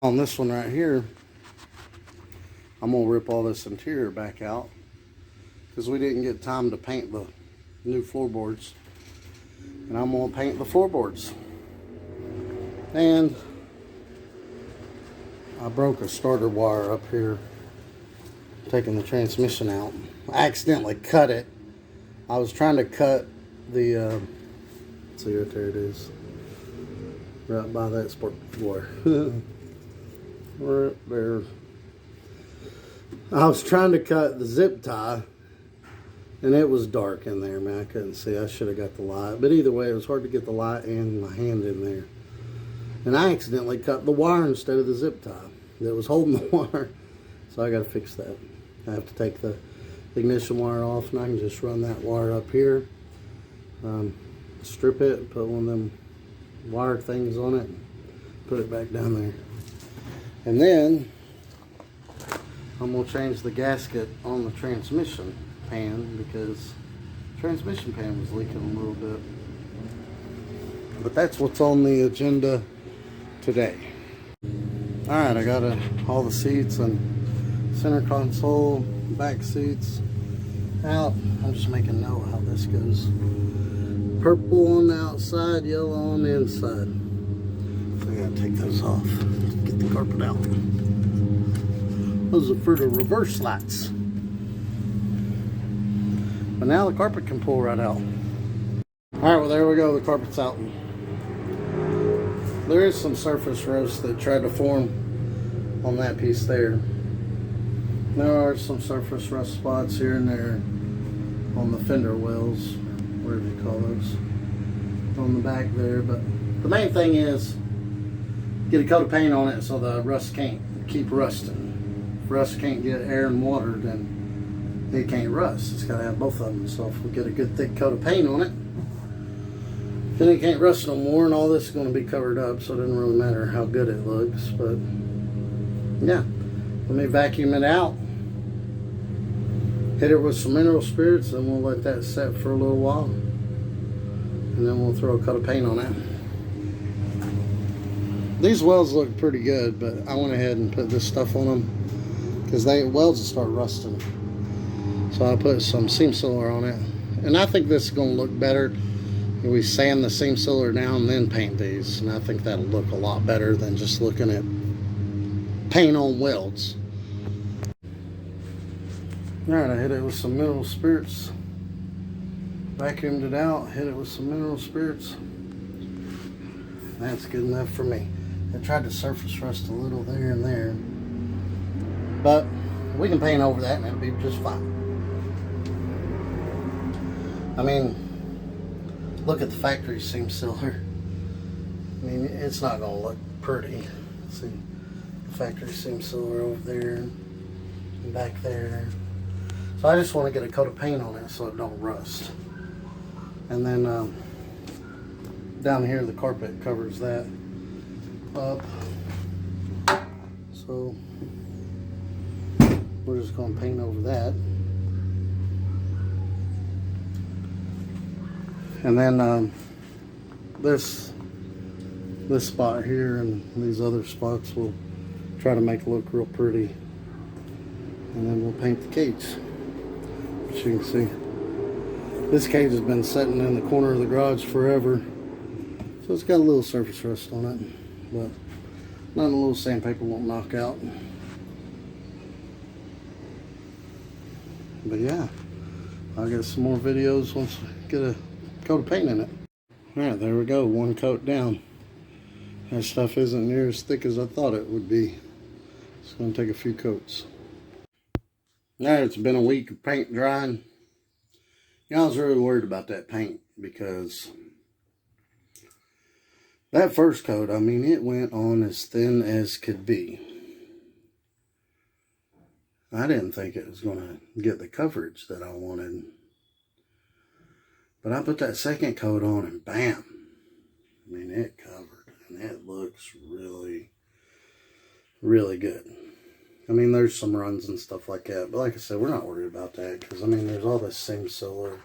On this one right here, I'm going to rip all this interior back out because we didn't get time to paint the new floorboards. And I'm going to paint the floorboards. And I broke a starter wire up here, taking the transmission out. I accidentally cut it. I was trying to cut the, see right there it is, right by that spark wire. Right there. I was trying to cut the zip tie, and it was dark in there, man. I couldn't see. I should have got the light. But either way, it was hard to get the light and my hand in there. And I accidentally cut the wire instead of the zip tie that was holding the wire. So I got to fix that. I have to take the ignition wire off, and I can just run that wire up here, strip it, put one of them wire things on it, and put it back down there. And then I'm going to change the gasket on the transmission pan because the transmission pan was leaking a little bit. But that's what's on the agenda today. Alright, I got all the seats and center console, back seats out. I'm just making note how this goes. Purple on the outside, yellow on the inside. So I gotta take those off. Get the carpet out. Those are for the reverse lights. But now the carpet can pull right out. Alright, well there we go, the carpet's out. There is some surface rust that tried to form on that piece there. There are some surface rust spots here and there on the fender wells, whatever you call those, on the back there. But the main thing is get a coat of paint on it so the rust can't keep rusting. If rust can't get air and water, then it can't rust. It's got to have both of them. So if we get a good thick coat of paint on it, then it can't rust no more, and all this is going to be covered up, so it doesn't really matter how good it looks. But yeah, let me vacuum it out, hit it with some mineral spirits, and we'll let that set for a little while, and then we'll throw a coat of paint on it. These welds look pretty good, but I went ahead and put this stuff on them because welds will start rusting. So I put some seam sealer on it, and I think this is going to look better. We sand the seam sealer down and then paint these, and I think that'll look a lot better than just looking at paint on welds. Alright, I hit it with some mineral spirits, vacuumed it out, hit it with some mineral spirits. That's good enough for me. I tried to surface rust a little there and there, but we can paint over that and it'll be just fine. I mean, look at the factory seam sealer. I mean, it's not going to look pretty. See, the factory seam sealer over there and back there. So I just want to get a coat of paint on it so it don't rust. And then down here the carpet covers that up. So we're just going to paint over that. And then this spot here and these other spots we'll try to make look real pretty. And then we'll paint the cage. As you can see, this cage has been sitting in the corner of the garage forever. So it's got a little surface rust on it, but nothing a little sandpaper won't knock out. But yeah, I'll get some more videos once I get a coat of paint in it. Alright, there we go, one coat down. That stuff isn't near as thick as I thought it would be. It's going to take a few coats. Now it's been a week of paint drying. You know, I was really worried about that paint because that first coat, I mean, it went on as thin as could be. I didn't think it was going to get the coverage that I wanted. But I put that second coat on and bam. I mean, it covered and it looks really, really good. I mean, there's some runs and stuff like that. But like I said, we're not worried about that because, I mean, there's all this seam sealer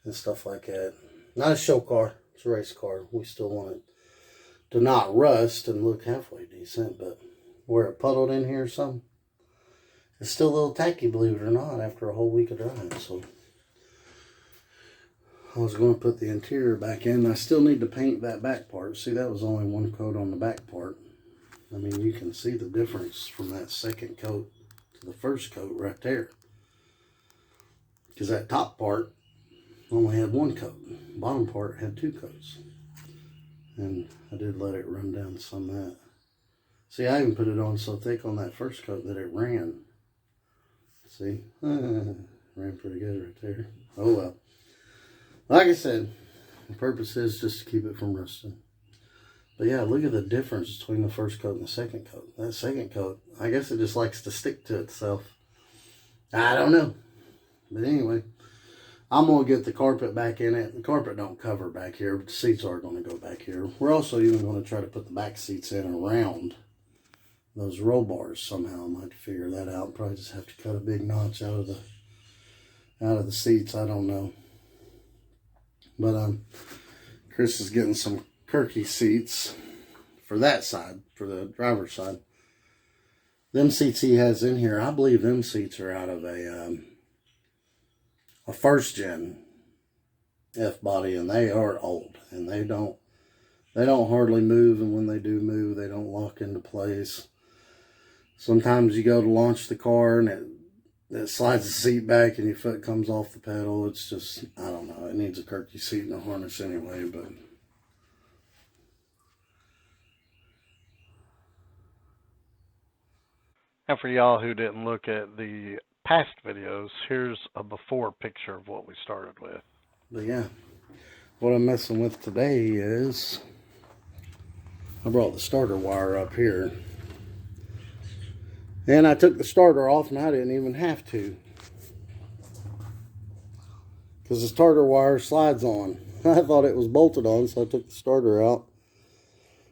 and stuff like that. Not a show car. It's a race car. We still want it to not rust and look halfway decent, but where it puddled in here some, it's still a little tacky, believe it or not, after a whole week of drying. So I was going to put the interior back in. I still need to paint that back part. See, that was only one coat on the back part. I mean, you can see the difference from that second coat to the first coat right there. Because that top part only had one coat. Bottom part had two coats. And I did let it run down some of that. See, I even put it on so thick on that first coat that it ran. See? Ran pretty good right there. Oh well. Like I said, the purpose is just to keep it from rusting. But yeah, look at the difference between the first coat and the second coat. That second coat, I guess it just likes to stick to itself. I don't know. But anyway, I'm going to get the carpet back in it. The carpet don't cover back here, but the seats are going to go back here. We're also even going to try to put the back seats in around those roll bars somehow. I might figure that out. Probably just have to cut a big notch out of the seats. I don't know. But Chris is getting some Kirky seats for that side, for the driver's side. Them seats he has in here, I believe them seats are out of a first gen F-body, and they are old, and they don't hardly move, and when they do move, they don't lock into place. Sometimes you go to launch the car and it slides the seat back and your foot comes off the pedal. It's just, I don't know, it needs a Kirky seat and a harness anyway, but And for y'all who didn't look at the past videos, here's a before picture of what we started with. But yeah, what I'm messing with today is I brought the starter wire up here. And I took the starter off and I didn't even have to, because the starter wire slides on. I thought it was bolted on, so I took the starter out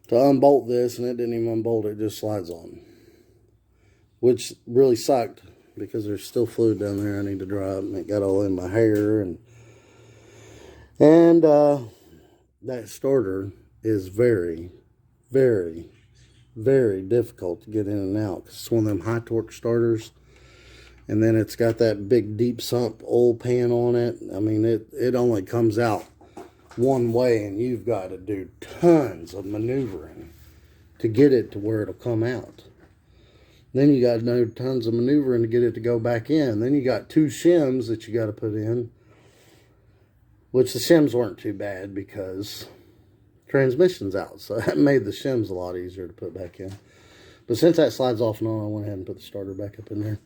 to unbolt this, and it didn't even unbolt, it just slides on. Which really sucked, because there's still fluid down there I need to dry up, and it got all in my hair. And that starter is very, very, very difficult to get in and out. It's one of them high torque starters, and then it's got that big deep sump oil pan on it. I mean, it only comes out one way, and you've got to do tons of maneuvering to get it to where it'll come out. Then you got to do tons of maneuvering to get it to go back in. Then you got two shims that you got to put in, which the shims weren't too bad because transmission's out, so that made the shims a lot easier to put back in. But since that slides off and on, I went ahead and put the starter back up in there.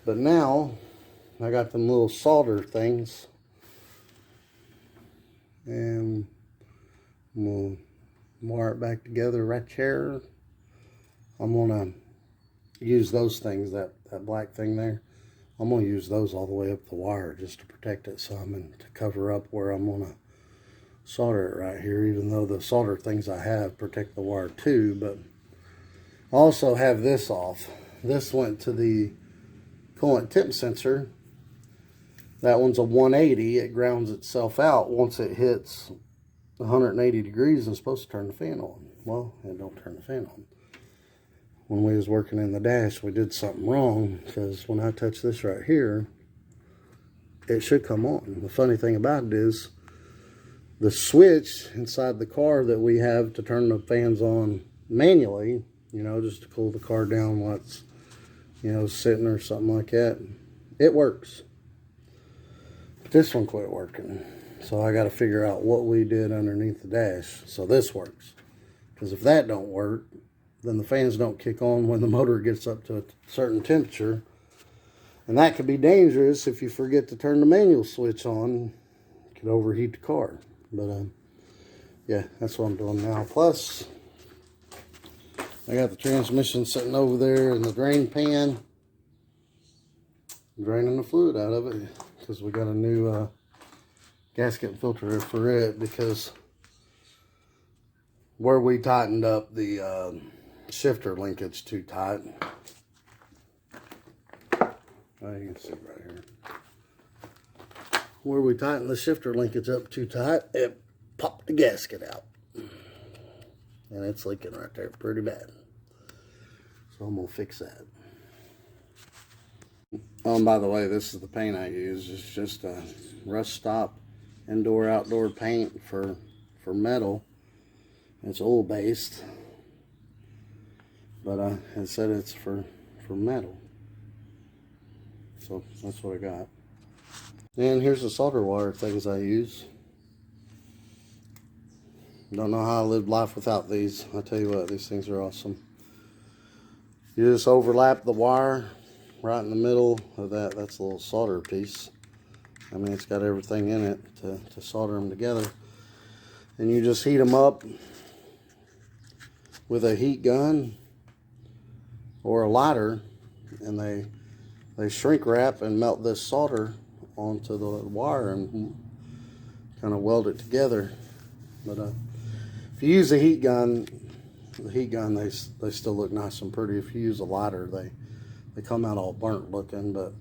But now I got them little solder things, and we'll wire it back together right here. I'm gonna use those things, that black thing there, I'm gonna use those all the way up the wire just to protect it some, and to cover up where I'm gonna solder it right here, even though the solder things I have protect the wire too. But I also have this off. This went to the coolant temp sensor. That one's a 180. It grounds itself out once it hits 180 degrees and it's supposed to turn the fan on. Well, it don't turn the fan on. When we was working in the dash, we did something wrong, because when I touch this right here, it should come on. The funny thing about it is the switch inside the car that we have to turn the fans on manually, you know, just to cool the car down while it's, you know, sitting or something like that, it works. But this one quit working. So I got to figure out what we did underneath the dash so this works. Because if that don't work, then the fans don't kick on when the motor gets up to a certain temperature. And that could be dangerous if you forget to turn the manual switch on. It could overheat the car. But yeah, that's what I'm doing now. Plus, I got the transmission sitting over there in the drain pan, draining the fluid out of it, because we got a new gasket filter for it, because where we tightened up the shifter linkage too tight. Oh, you can see right here. Where we tightened the shifter linkage up too tight, it popped the gasket out. and it's leaking right there pretty bad. So I'm gonna fix that. Oh, and by the way, this is the paint I use. It's just a Rust Stop indoor outdoor paint for metal. It's oil based, but it said it's for metal, so that's what I got. And here's the solder wire things I use. Don't know how I lived life without these. I tell you what, these things are awesome. You just overlap the wire right in the middle of that. That's a little solder piece. I mean, it's got everything in it to solder them together. And you just heat them up with a heat gun or a lighter, and they shrink wrap and melt this solder onto the wire and kind of weld it together. But if you use a heat gun, they still look nice and pretty. If you use a lighter, they come out all burnt looking. But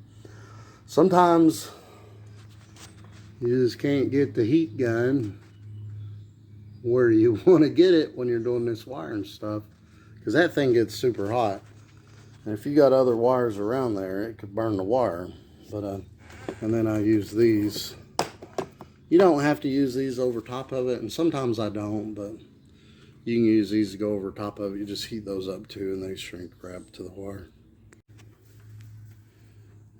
sometimes you just can't get the heat gun where you want to get it when you're doing this wiring stuff, because that thing gets super hot, and if you got other wires around there, it could burn the wire. But and then I use these. You don't have to use these over top of it, and sometimes I don't, but you can use these to go over top of it. You just heat those up too, and they shrink wrap to the wire.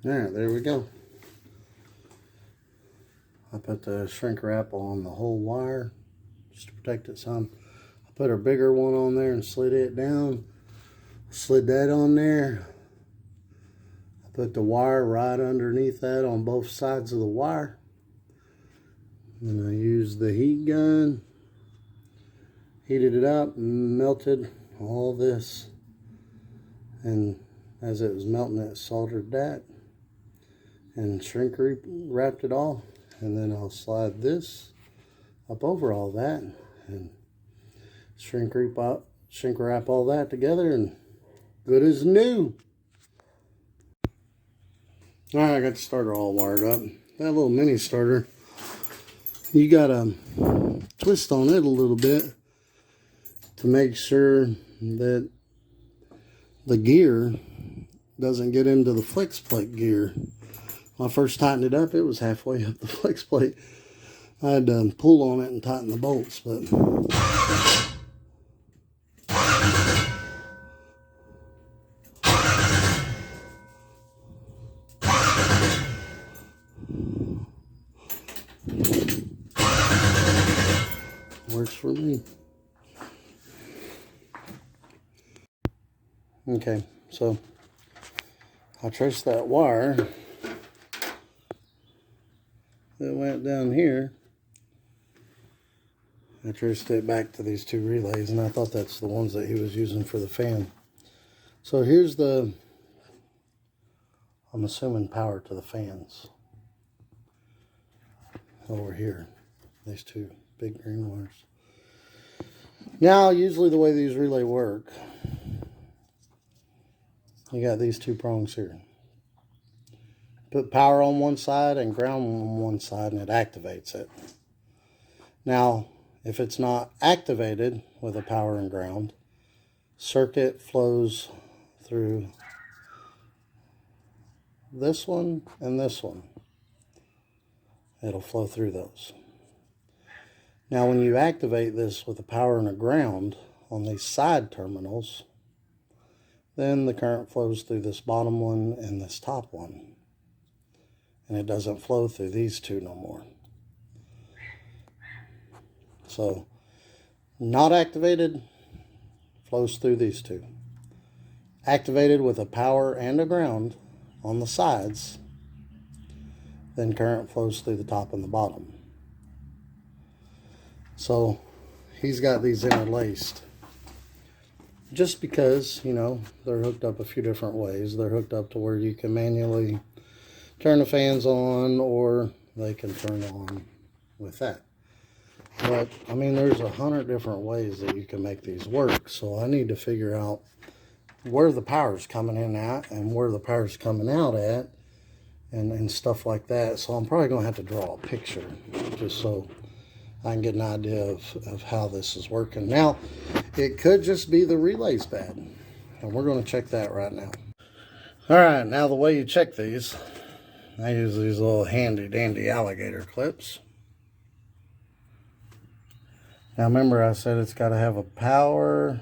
Alright, there we go. I put the shrink wrap on the whole wire just to protect it some. I put a bigger one on there and slid it down. Slid that on there. I put the wire right underneath that on both sides of the wire. And I used the heat gun. Heated it up and melted all this. And as it was melting, it soldered that. And shrink wrapped it all. And then I'll slide this up over all that and shrink wrap all that together, and good as new. Alright, I got the starter all wired up. That little mini starter, you gotta twist on it a little bit to make sure that the gear doesn't get into the flex plate gear. When I first tightened it up, it was halfway up the flex plate. I had to pull on it and tighten the bolts, but works for me. Okay, so I traced that wire that went down here. I traced it back to these two relays, and I thought that's the ones that he was using for the fan. So here's the, I'm assuming, power to the fans over here. These two big green wires. Now, usually the way these relay work, you got these two prongs here. Put power on one side and ground on one side, and it activates it. Now, if it's not activated with a power and ground, circuit flows through this one and this one. It'll flow through those. Now, when you activate this with a power and a ground on these side terminals, then the current flows through this bottom one and this top one. And it doesn't flow through these two no more. So, not activated, flows through these two. Activated with a power and a ground on the sides, then current flows through the top and the bottom. So, he's got these interlaced. Just because, you know, they're hooked up a few different ways. They're hooked up to where you can manually turn the fans on, or they can turn on with that. But, I mean, there's 100 different ways that you can make these work. So I need to figure out where the power's coming in at and where the power's coming out at, and stuff like that. So I'm probably going to have to draw a picture just so I can get an idea of how this is working. Now, it could just be the relay's bad, and we're going to check that right now. All right, now the way you check these, I use these little handy dandy alligator clips. Now remember I said it's got to have a power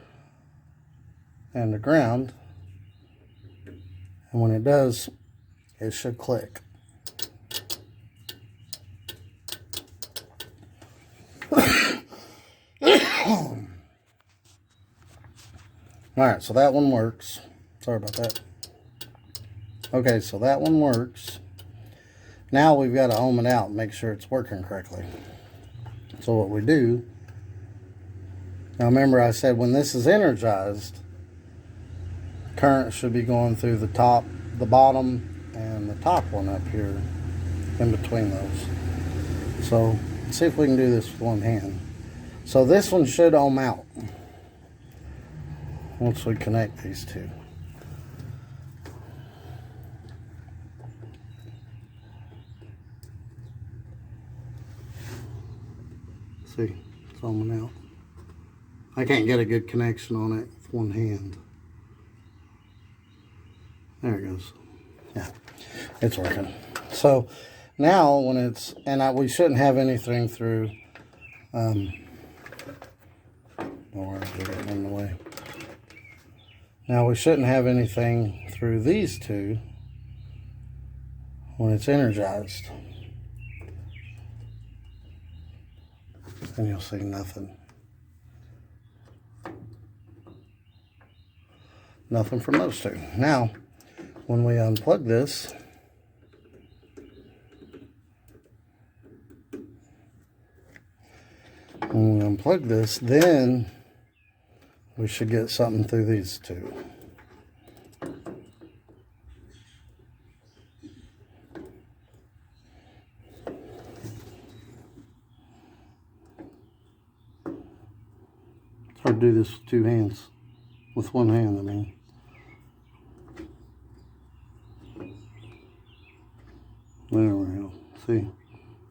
and a ground, and when it does, it should click. Alright, so that one works. Sorry about that. Okay, so that one works. Now we've got to ohm it out and make sure it's working correctly. So what we do, now remember I said when this is energized, current should be going through the top, the bottom, and the top one up here in between those. So let's see if we can do this with one hand. So this one should ohm out once we connect these two. See, it's ohming out. I can't get a good connection on it with one hand. There it goes. Yeah, it's working. So now when it's, and we shouldn't have anything through, or get it in the way. Now we shouldn't have anything through these two when it's energized. And you'll see nothing. Nothing from those two. Now, when we unplug this, then we should get something through these two. It's hard to do this with two hands. With one hand, I mean. There we go. See?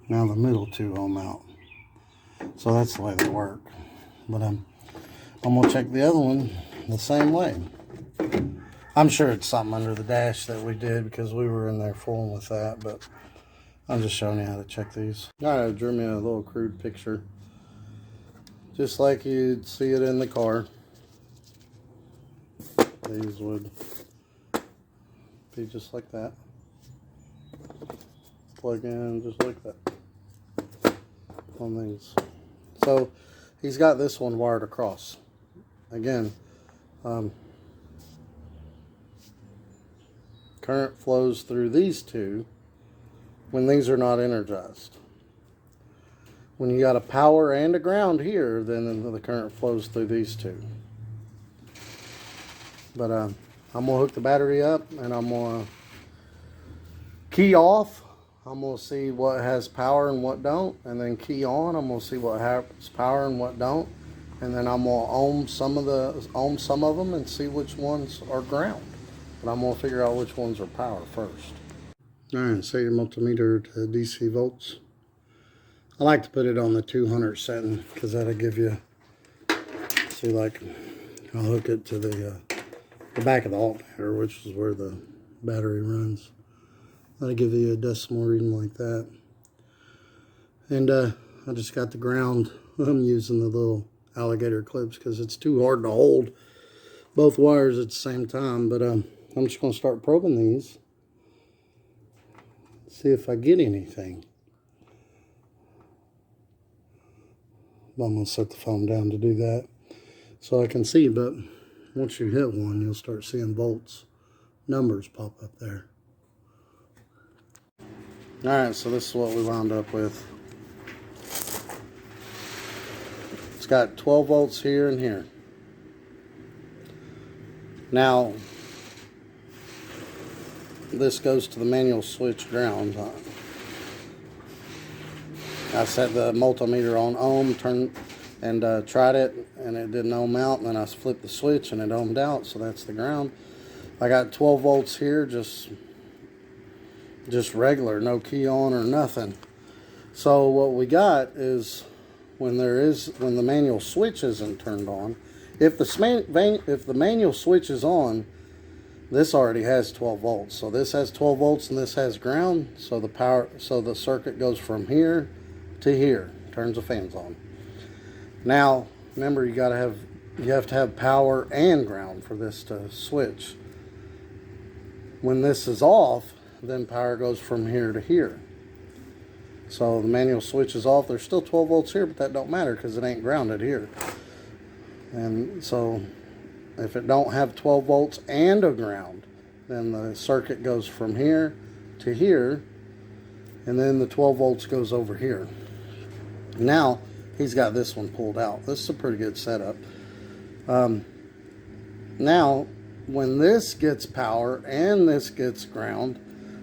Now the middle two ohm out. So that's the way they work. But I'm going to check the other one the same way. I'm sure it's something under the dash that we did because we were in there fooling with that, but I'm just showing you how to check these. Alright, I drew me a little crude picture. Just like you'd see it in the car. These would be just like that. Plug in just like that on these. So he's got this one wired across. Again, current flows through these two when these are not energized. When you got a power and a ground here, then the current flows through these two. But I'm going to hook the battery up and I'm going to key off. I'm going to see what has power and what don't. And then key on. I'm going to see what has power and what don't. And then I'm going to ohm some of them and see which ones are ground. But I'm going to figure out which ones are power first. Alright, set your multimeter to DC volts. I like to put it on the 200 setting because that'll give you, see, like, I'll hook it to the back of the alternator, which is where the battery runs. That'll give you a decimal reading like that. And I just got the ground. I'm using the little alligator clips because it's too hard to hold both wires at the same time. But I'm just going to start probing these. See if I get anything. I'm going to set the phone down to do that so I can see, but once you hit one, you'll start seeing volts, numbers pop up there. Alright, so this is what we wound up with. It's got 12 volts here and here. Now, this goes to the manual switch ground. I set the multimeter on ohm, tried it, and it didn't ohm out. And then I flipped the switch, and it ohmed out. So that's the ground. I got 12 volts here, just regular, no key on or nothing. So what we got is when the manual switch isn't turned on, if the manual switch is on, this already has 12 volts. So this has 12 volts and this has ground. So the circuit goes from here to here, turns the fans on. Now, remember, you have to have power and ground for this to switch. When this is off, then power goes from here to here. So the manual switch is off. There's still 12 volts here, but that don't matter because it ain't grounded here. And so if it don't have 12 volts and a ground, then the circuit goes from here to here, and then the 12 volts goes over here. Now he's got this one pulled out. This is a pretty good setup. Now when this gets power and this gets ground,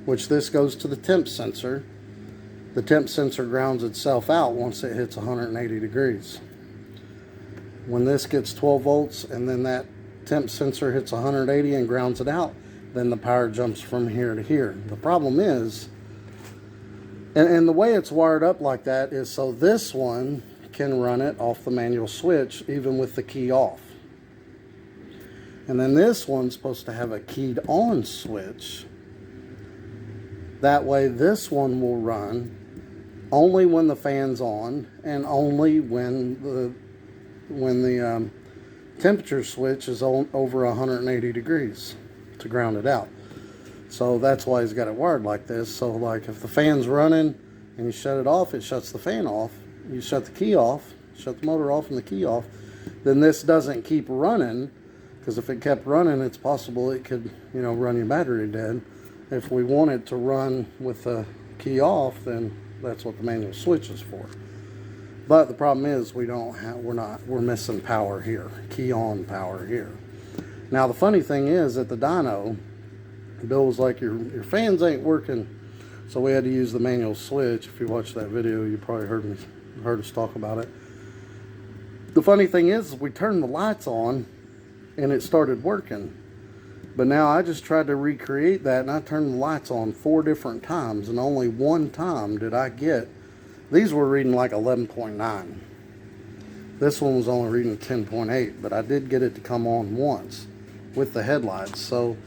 which this goes to the temp sensor, the temp sensor grounds itself out once it hits 180 degrees. When this gets 12 volts and then that temp sensor hits 180 and grounds it out, then the power jumps from here to here. The problem is, and the way it's wired up like that is so this one can run it off the manual switch even with the key off. And then this one's supposed to have a keyed on switch. That way this one will run only when the fan's on and only when the temperature switch is over 180 degrees to ground it out. So that's why he's got it wired like this. So like if the fan's running and you shut it off, it shuts the fan off. You shut the key off, shut the motor off and the key off, then this doesn't keep running, because if it kept running, it's possible it could, run your battery dead. If we want it to run with the key off, then that's what the manual switch is for. But the problem is we're missing power here, key on power here. Now the funny thing is at the dyno, Bill was like, your fans ain't working, so we had to use the manual switch. If you watched that video, you probably heard us talk about it. The funny thing is we turned the lights on and it started working. But now I just tried to recreate that, and I turned the lights on 4 different times, and only one time did I get, these were reading like 11.9. This one was only reading 10.8, but I did get it to come on once with the headlights. So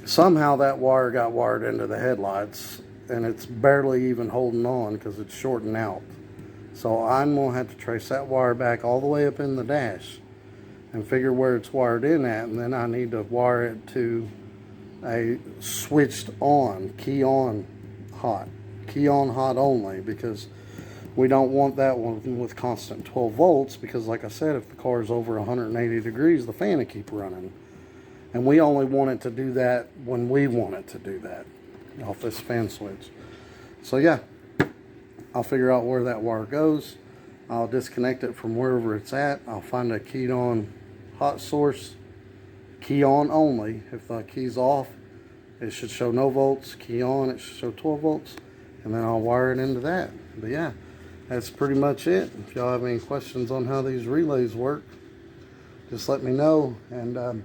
somehow that wire got wired into the headlights, and it's barely even holding on because it's shorting out. So I'm going to have to trace that wire back all the way up in the dash and figure where it's wired in at, and then I need to wire it to a switched on, key on hot only, because we don't want that one with constant 12 volts, because like I said, if the car is over 180 degrees, the fan will keep running. And we only want it to do that when we want it to do that, off this fan switch. So yeah, I'll figure out where that wire goes. I'll disconnect it from wherever it's at. I'll find a keyed on hot source, key on only. If the key's off, it should show no volts. Key on, it should show 12 volts. And then I'll wire it into that. But yeah, that's pretty much it. If y'all have any questions on how these relays work, just let me know. And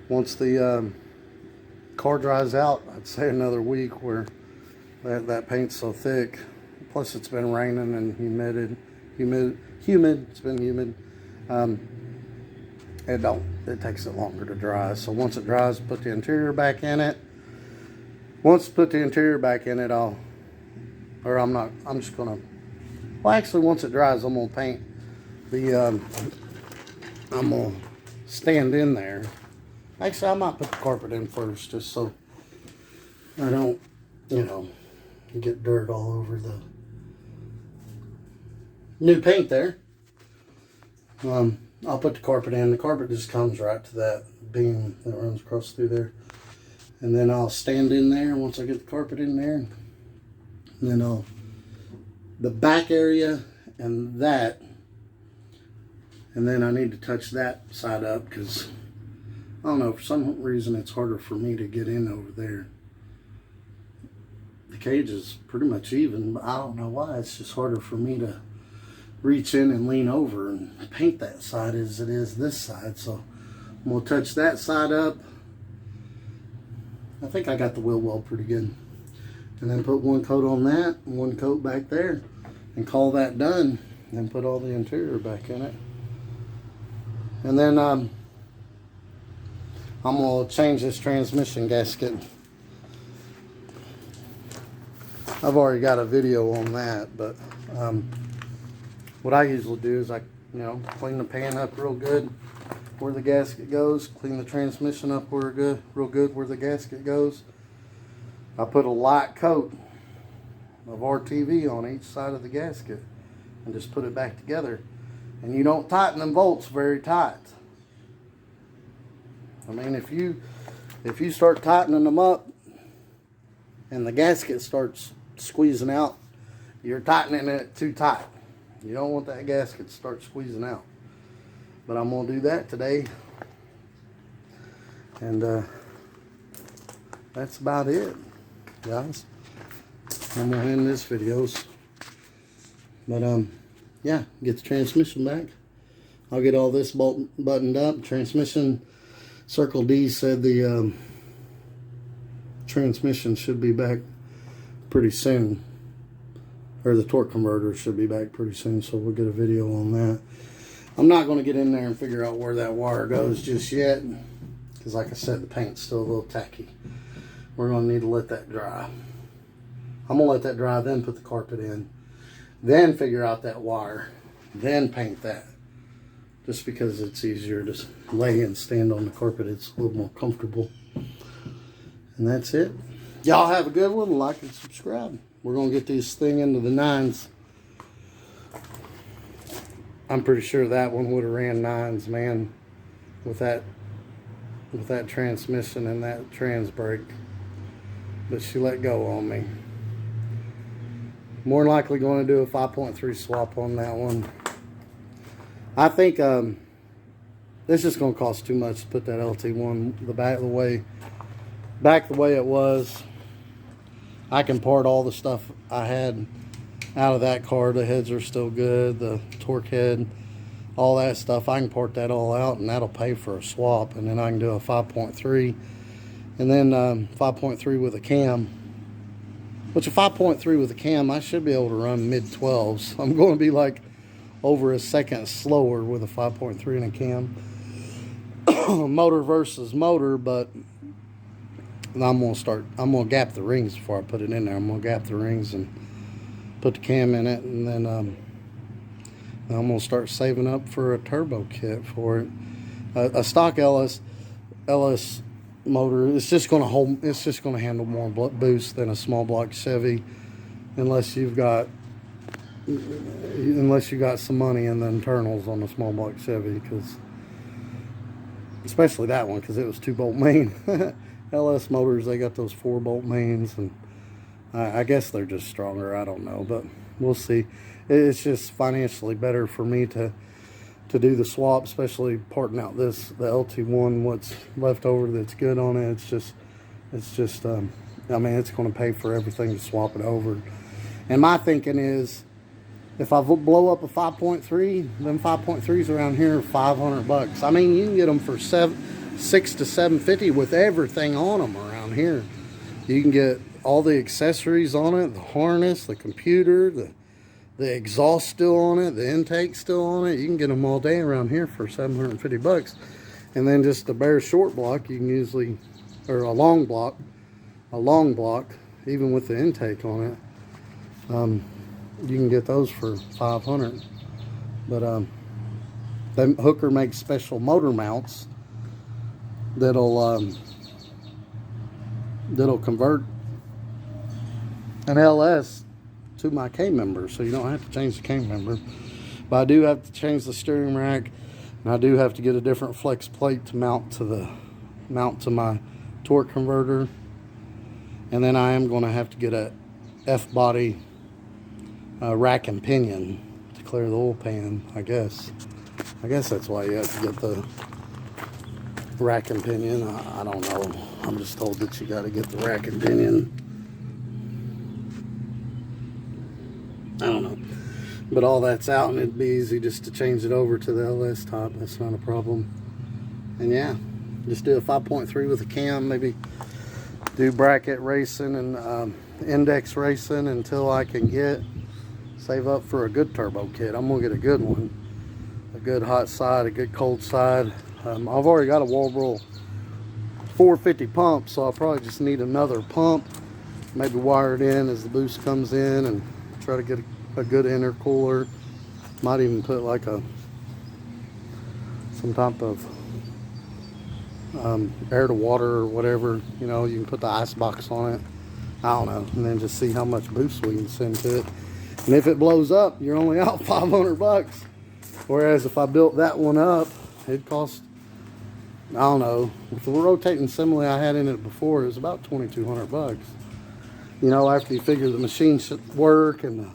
once the car dries out, I'd say another week, where that paint's so thick. Plus it's been raining and humid. It's been humid. It takes it longer to dry. So once it dries, put the interior back in it. Once put the interior back in it, I'm just gonna, well actually once it dries, I'm gonna paint the, I'm gonna stand in there. Actually, I might put the carpet in first, just so I don't, get dirt all over the new paint there. I'll put the carpet in. The carpet just comes right to that beam that runs across through there. And then I'll stand in there once I get the carpet in there. And then the back area and that. And then I need to touch that side up, because I don't know, for some reason it's harder for me to get in over there. The cage is pretty much even, but I don't know why. It's just harder for me to reach in and lean over and paint that side as it is this side. So I'm going to touch that side up. I think I got the wheel well pretty good. And then put one coat on that and one coat back there. and call that done, and put all the interior back in it. And then I'm gonna change this transmission gasket. I've already got a video on that, but what I usually do is I clean the pan up real good where the gasket goes, clean the transmission up real good where the gasket goes. I put a light coat of RTV on each side of the gasket and just put it back together. And you don't tighten them bolts very tight. I mean, if you start tightening them up and the gasket starts squeezing out, you're tightening it too tight. You don't want that gasket to start squeezing out. But I'm gonna do that today, and that's about it, guys. I'm gonna end this video. But yeah, get the transmission back. I'll get all this bolt buttoned up. Transmission, Circle D said the transmission should be back pretty soon, or the torque converter should be back pretty soon, so we'll get a video on that. I'm not going to get in there and figure out where that wire goes just yet, because like I said, the paint's still a little tacky. We're going to need to let that dry. I'm going to let that dry, then put the carpet in, then figure out that wire, then paint that. Just because it's easier to lay and stand on the carpet, it's a little more comfortable. And that's it. Y'all have a good one. Like and subscribe. We're going to get this thing into the 9s. I'm pretty sure that one would have ran 9s, man, with that transmission and that trans brake. But she let go on me. More than likely going to do a 5.3 swap on that one. I think it's just going to cost too much to put that LT1 back the way it was. I can part all the stuff I had out of that car. The heads are still good, the torque head, all that stuff. I can part that all out, and that'll pay for a swap. And then I can do a 5.3, and then 5.3 with a cam. Which a 5.3 with a cam, I should be able to run mid-12s. I'm going to be like over a second slower with a 5.3 and a cam. Motor versus motor, but I'm gonna gap the rings before I put it in there. I'm gonna gap the rings and put the cam in it, and then I'm gonna start saving up for a turbo kit for it. A stock LS motor, it's just gonna handle more boost than a small block Chevy, unless you got some money in the internals on the small block Chevy, because especially that one, because it was 2-bolt main. LS motors, they got those 4-bolt mains, and I guess they're just stronger. I don't know, but we'll see. It's just financially better for me to do the swap, especially parting out the LT1, what's left over that's good on it. It's just I mean, it's going to pay for everything to swap it over. And my thinking is, if I blow up a 5.3, them 5.3s around here are $500. I mean, you can get them for $600 to $750 with everything on them around here. You can get all the accessories on it, the harness, the computer, the exhaust still on it, the intake still on it. You can get them all day around here for $750. And then just a bare short block, you can usually, or a long block, even with the intake on it, you can get those for $500. But then Hooker makes special motor mounts that'll convert an LS to my K member, so you don't have to change the K member. But I do have to change the steering rack, and I do have to get a different flex plate to mount to my torque converter. And then I am going to have to get a F-body rack and pinion to clear the oil pan, I guess. That's why you have to get the rack and pinion. I don't know. I'm just told that you got to get the rack and pinion. I don't know. But all that's out, and it'd be easy just to change it over to the LS top. That's not a problem. And yeah, just do a 5.3 with a cam. Maybe do bracket racing and index racing until I can get Save up for a good turbo kit. I'm gonna get a good one. A good hot side, a good cold side. I've already got a Walbro 450 pump, so I'll probably just need another pump. Maybe wire it in as the boost comes in and try to get a good intercooler. Might even put like some type of air to water or whatever. You know, you can put the ice box on it. I don't know. And then just see how much boost we can send to it. And if it blows up, you're only out $500. Whereas if I built that one up, it'd cost, I don't know, with the rotating assembly I had in it before, it was about $2,200. You know, after you figure the machine should work and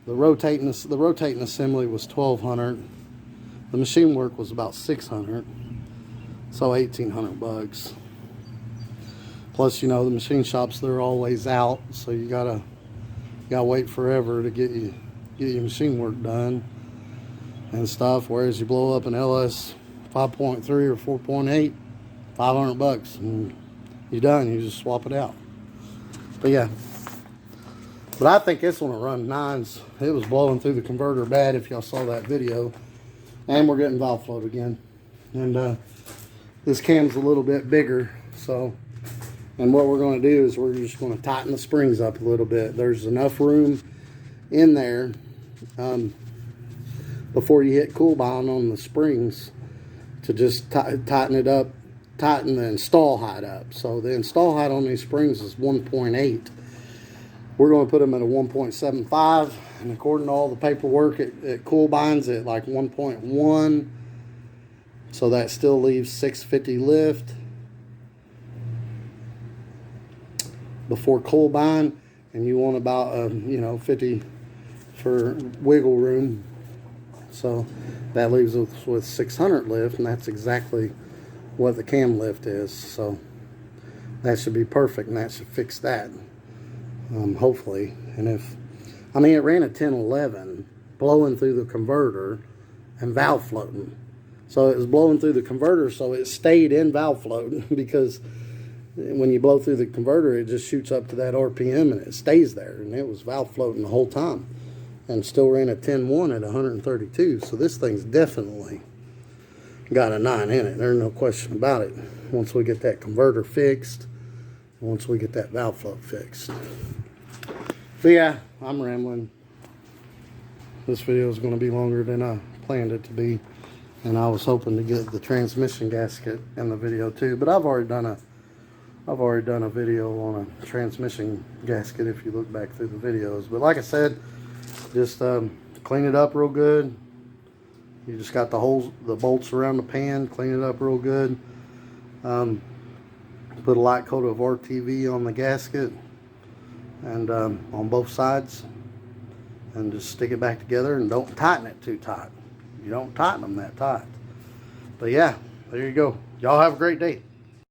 the rotating assembly was $1,200. The machine work was about $600. So $1,800. Plus, you know, the machine shops, they're always out, so you gotta wait forever to get your machine work done and stuff. Whereas you blow up an LS 5.3 or 4.8, $500, and you're done. You just swap it out. But yeah, but I think this one will run 9s. It was blowing through the converter bad if y'all saw that video. And we're getting valve float again. And this cam's a little bit bigger, so. And what we're going to do is we're just going to tighten the springs up a little bit. There's enough room in there before you hit cool bound on the springs to just tighten it up, tighten the install height up. So the install height on these springs is 1.8. We're going to put them at a 1.75, and according to all the paperwork, it cool binds at like 1.1. So that still leaves 650 lift before cool bind, and you want about you know, 50 for wiggle room. So that leaves us with 600 lift, and that's exactly what the cam lift is. So that should be perfect, and that should fix that, hopefully. And if, I mean, it ran a 1011 blowing through the converter and valve floating. So it was blowing through the converter, so it stayed in valve float because when you blow through the converter, it just shoots up to that RPM and it stays there. And it was valve floating the whole time, and still ran a 10.1 at 132. So this thing's definitely got a 9 in it. There's no question about it. Once we get that converter fixed, once we get that valve float fixed. So yeah, I'm rambling. This video is going to be longer than I planned it to be. And I was hoping to get the transmission gasket in the video too, but I've already done a video on a transmission gasket if you look back through the videos. But like I said, just clean it up real good. You just got the holes, the bolts around the pan, clean it up real good. Put a light coat of RTV on the gasket and on both sides, and just stick it back together, and don't tighten it too tight. You don't tighten them that tight. But yeah, there you go. Y'all have a great day.